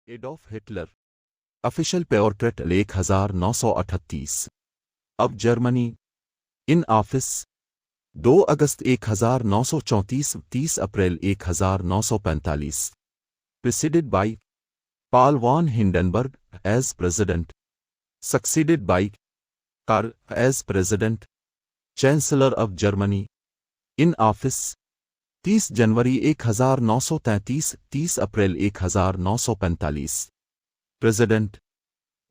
Adolf Hitler official portrait 1938। अब Germany in office 2 August 1934 30 April 1945 preceded by Paul von Hindenburg as president succeeded by Karl as president chancellor of Germany in office 30 January 1933 30 April 1945 president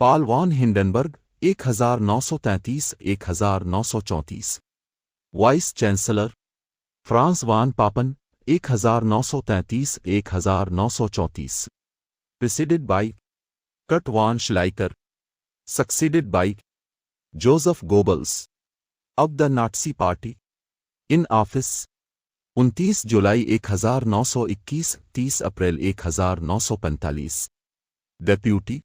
Paul von Hindenburg 1933 1934 vice chancellor Franz von Papen 1933 1934 preceded by Kurt von Schleicher succeeded by Joseph Goebbels of the Nazi party in office 29 July 1921 30 April 1945 deputy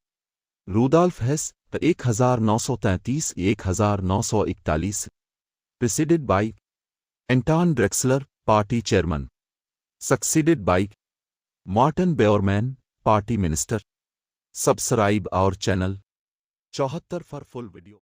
Rudolf Hess 1933 1941 preceded by Anton Drexler party chairman succeeded by Martin Bormann party minister subscribe our channel 74 for full video.